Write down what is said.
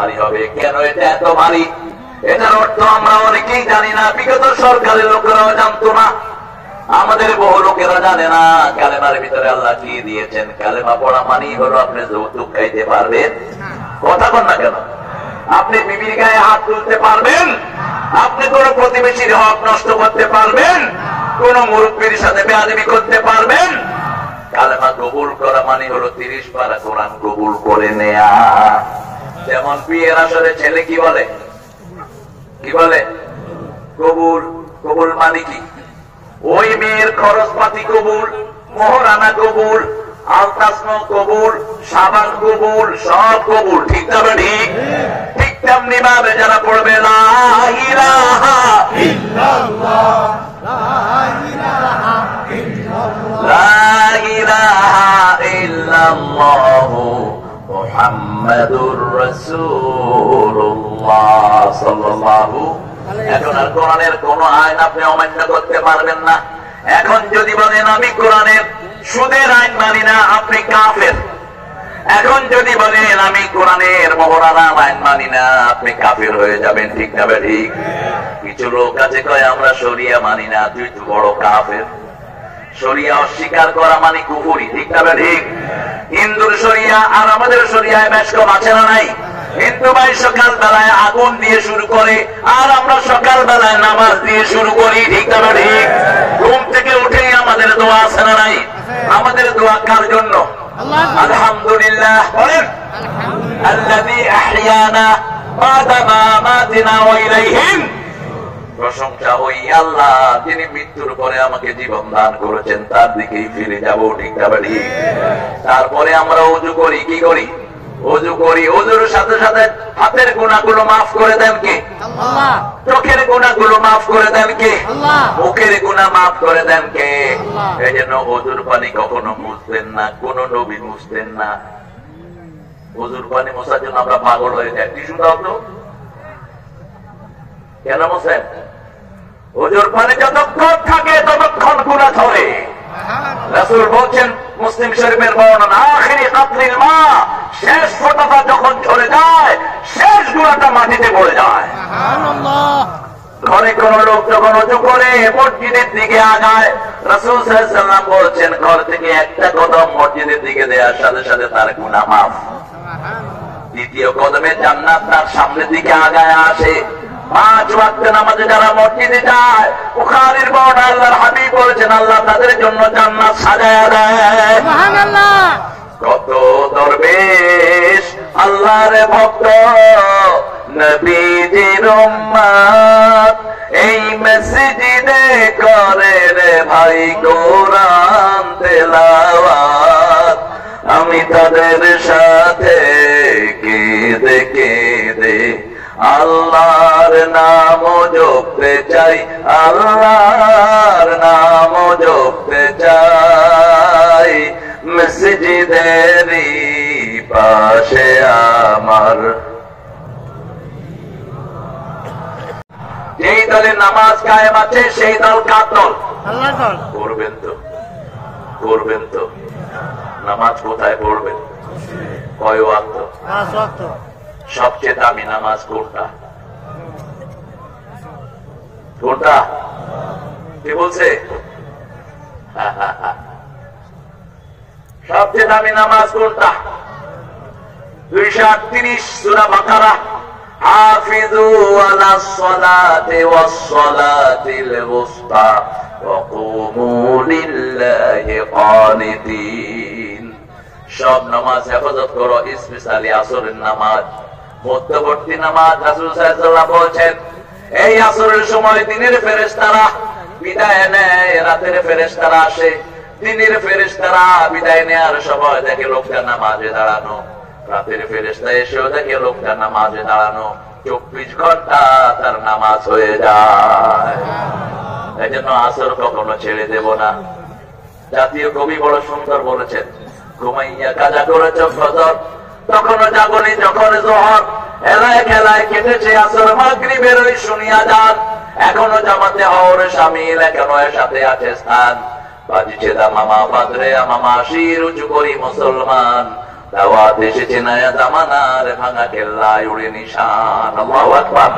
ভারী হবে। কেন এটা এত ভারী? এটার অর্থ আমরা অনেকেই জানি না, বিগত সরকারের লোকেরাও জানতো না, আমাদের বহু লোকেরা জানে না কালেমার ভিতরে আল্লাহ কি দিয়েছেন। কালেমা পড়া মানেই হলো আপনি যৌতুক খাইতে পারবেন, কথা বল না কেন? আপনি বিবির গায়ে হাত তুলতে পারবেন, আপনি কোন প্রতিবেশীর হক নষ্ট করতে পারবেন, কোন মুরব্বীর সাথে বেয়াদবি করতে পারবেন। কালেমা কবুল করা মানে হলো 30 পারা কোরআন কবুল করে নেয়া। যেমন বিয়ের আসরে ছেলে কি বলে, কি বলে? কবুল। কবুল মানে কি? ওই মেয়ের খরচপাতি কবুল, মোহরানা কবুল, আলতাসনো কবুল, সাবান কবুল, সব কবুল। ঠিক তবে ঠিক? ঠিক তেমনি ভাবে যারা পড়বে লা ইলাহা ইল্লাল্লাহ, লা ইলাহা ইল্লাল্লাহ মুহাম্মাদুর রাসূলুল্লাহ সাল্লাল্লাহু। এখন আর কোরআনের কোন আইন আপনি অমান্য করতে পারবেন না। এখন যদি বলেন আমি কোরআনের সুদের আইন মানি না, আপনি কাফের। এখন যদি বলেন আমি কোরআনের মোহরানার আইন মানি না, আপনি কাফের হয়ে যাবেন। ঠিক না ঠিক? কিছু লোক আছে কয় আমরা শরিয়া মানি না, তুই তো বড় কাফের। শরিয়া অস্বীকার করা মানে কুফরি। ঠিক না ঠিক? হিন্দুর শরিয়া আর আমাদের শরিয়ায় বেশ কম আছে না নাই? হিন্দু ভাই সকাল বেলায় আগুন দিয়ে শুরু করে, আর আমরা সকাল বেলায় নামাজ দিয়ে শুরু করি। ঠিক না ঠিক? ঘুম থেকে উঠেই আমাদের দোয়া আছে না নাই? আমাদের দোয়া কার জন্য? আলহামদুলিল্লাহ বলেন, আল্লাযী আহইয়ানা বা'দা মা আমাতিনা ওয়া ইলাইহিন। প্রশংসা ওই আল্লাহ যিনি মৃত্যুর পরে আমাকে জীবন দান করেছেন, তার দিকেই ফিরে যাব। ঠিক না ঠিক? তারপরে আমরা ওযু করি, কি করি? ওযু করি। ওযুর সাথে সাথে হাতের গুনাহগুলো মাফ করে দেন কে? আল্লাহ। চোখের গুনাহগুলো মাফ করে দেন কে? আল্লাহ। মুখের গুনাহ মাফ করে দেন কে? আল্লাহ। এজন্য ওযুর পানি কখনো মুছতেন না, কোন নবী মুছতেন না। ওযুর পানি মোছার জন্য আমরা পাগল হয়ে যাই। টিস্যু দাও তো। কেন মোছেন? ওযুর পানি যতক্ষণ থাকে ততক্ষণ গুনাহ ধরে। রাসূল বলেন মুসলিম শরীফের বর্ণনা, আখিরি কাতরিল মা, শেষ ফোঁটাটা যখন ঝরে যায় শেষ গুনাহটা মাটিতে পড়ে যায়। সুবহানাল্লাহ। ঘরে কোন লোক যখন ওযু করে মসজিদের দিকে আগায়, রাসূল সাল্লাল্লাহু আলাইহি ওয়াসাল্লাম বলেছেন ঘর থেকে একটা কদম মসজিদের দিকে দেওয়ার সাথে সাথে তার গুনাহ মাফ। দ্বিতীয় কদমে জান্নাত তার সামনের দিকে আগায় আসে। 5 ওয়াক্ত নামাজে যারা মসজিদে যায়, বুখারীর বর্ণনা, আল্লাহর হাবিব বলেছেন আল্লাহ তাদের জন্য জান্নাত সাজায়া দেয়। সুবহানাল্লাহ। কত দরবেশ আল্লাহর ভক্ত নবীজির উম্মত এই মসজিদে করে রে ভাই কোরআন তেলাওয়াত। আমি তাদের সাথে কেঁদে কেঁদে আল্লাহর নাম জপতে চাই, আল্লাহর নাম জপতে চাই। মসজিদেরই পাশে আমার যেই দলে নামাজ কায়েম আছে সেই দল কার দল? আল্লাহর দল। করবেন তো? করবেন তো? নামাজ কোথায় পড়বেন? কয় ওয়াক্ত? 5 ওয়াক্ত। সবচেয়ে দামি নামাজ কোনটা? কোনটা? কে বলছে? সবচেয়ে দামি নামাজ কোনটা? 238 সূরা বাকারা, হাফিজু আলাস সালাতি ওয়াস সালাতিল উসতা ওয়া কুমু লিল্লাহি কানিতিন। সব নামাজ হেফাজত করো, স্পেশালি আসরের নামাজ, মধ্যবর্তী নামাজ। রাসূল সাল্লাল্লাহু আলাইহি ওয়াসাল্লাম বলেছেন এই আসরের সময় দিনের ফেরেশতারা বিদায় নেয়, রাতের ফেরেশতারা আসে। দিনের ফেরেশতারা বিদায় নেয়ার সময় দেখে লোকটা নামাজে দাঁড়ানো, রাতের ফেরেশতা এসেও দেখে লোকটা নামাজে দাঁড়ানো। 24 ঘন্টা তার নামাজ হয়ে যায়। এই জন্য আসর কখনো ছেড়ে দেব না। জাতীয় কবি বড় সুন্দর বলেছেন, ঘুমাইয়া কাজা করেছ ফজর, তখনও জাগনি যখন জোহর, এলায় খেলায় কেটেছে আসর, মাগরিবের ওই শুনিয়া যান, এখনো জামাতে হওয়ার শামিল, এখনো এর সাথে আছে স্থান। বাজিছে দা মামা বাদরে মামা শির উঁচু করি মুসলমান, দাওয়াত এসেছে নয়া জামানার, ভাঙা কেল্লায় উড়ে নিশান। আল্লাহু আকবার।